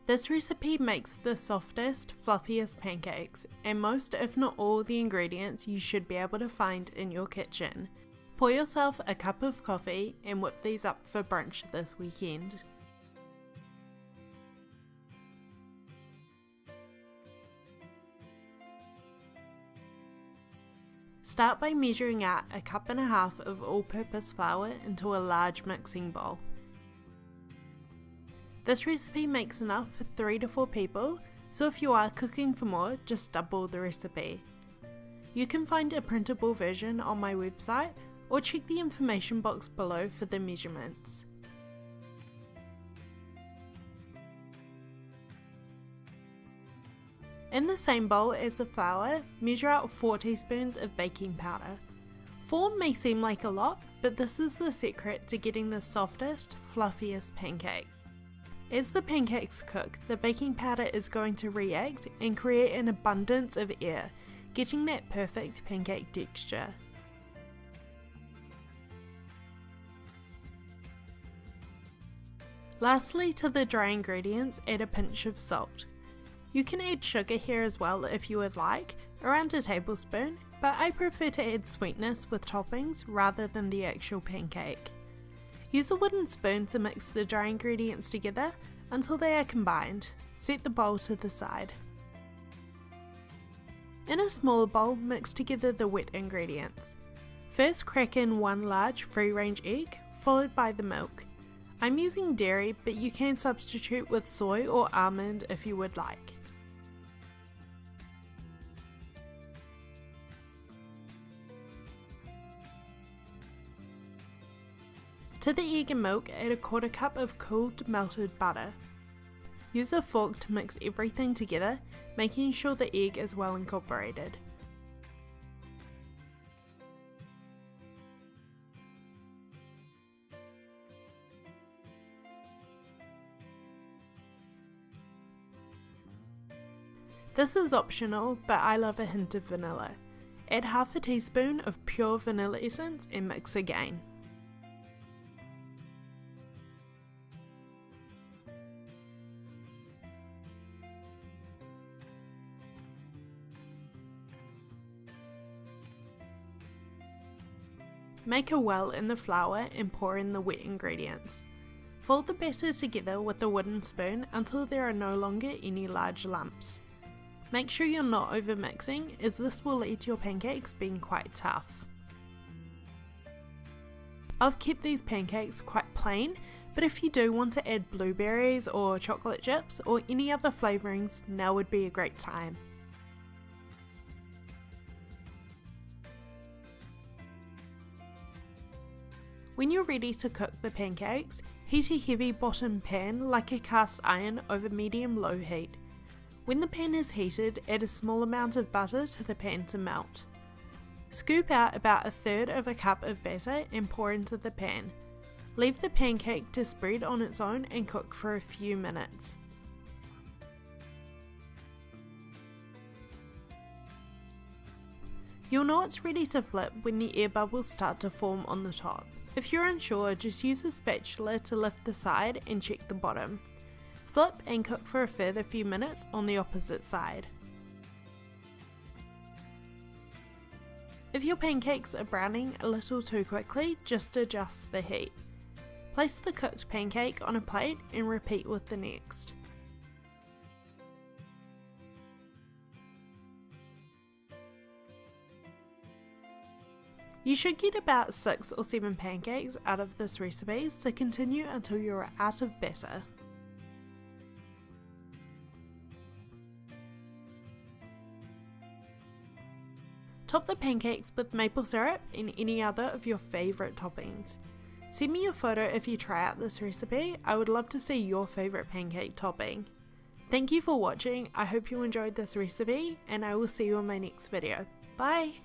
This recipe makes the softest, fluffiest pancakes, and most if not all the ingredients you should be able to find in your kitchen. Pour yourself a cup of coffee and whip these up for brunch this weekend. Start by measuring out a cup and a half of all-purpose flour into a large mixing bowl. This recipe makes enough for 3 to 4 people, so if you are cooking for more, just double the recipe. You can find a printable version on my website or check the information box below for the measurements. In the same bowl as the flour, measure out 4 teaspoons of baking powder. 4 may seem like a lot, but this is the secret to getting the softest, fluffiest pancake. As the pancakes cook, the baking powder is going to react and create an abundance of air, getting that perfect pancake texture. Lastly, to the dry ingredients, add a pinch of salt. You can add sugar here as well if you would like, around a tablespoon, but I prefer to add sweetness with toppings rather than the actual pancake. Use a wooden spoon to mix the dry ingredients together until they are combined. Set the bowl to the side. In a smaller bowl, mix together the wet ingredients. First, crack in 1 large free-range egg, followed by the milk. I'm using dairy, but you can substitute with soy or almond if you would like. To the egg and milk, add a 1/4 cup of cooled melted butter. Use a fork to mix everything together, making sure the egg is well incorporated. This is optional, but I love a hint of vanilla. Add half a teaspoon of pure vanilla essence and mix again. Make a well in the flour and pour in the wet ingredients. Fold the batter together with a wooden spoon until there are no longer any large lumps. Make sure you're not over mixing, as this will lead to your pancakes being quite tough. I've kept these pancakes quite plain, but if you do want to add blueberries or chocolate chips or any other flavourings, now would be a great time. When you're ready to cook the pancakes, heat a heavy bottom pan like a cast iron over medium-low heat. When the pan is heated, add a small amount of butter to the pan to melt. Scoop out about 1/3 of a cup of batter and pour into the pan. Leave the pancake to spread on its own and cook for a few minutes. You'll know it's ready to flip when the air bubbles start to form on the top. If you're unsure, just use a spatula to lift the side and check the bottom. Flip and cook for a further few minutes on the opposite side. If your pancakes are browning a little too quickly, just adjust the heat. Place the cooked pancake on a plate and repeat with the next. You should get about 6 or 7 pancakes out of this recipe, so continue until you're out of batter. Top the pancakes with maple syrup and any other of your favourite toppings. Send me a photo if you try out this recipe. I would love to see your favourite pancake topping. Thank you for watching. I hope you enjoyed this recipe, and I will see you in my next video. Bye!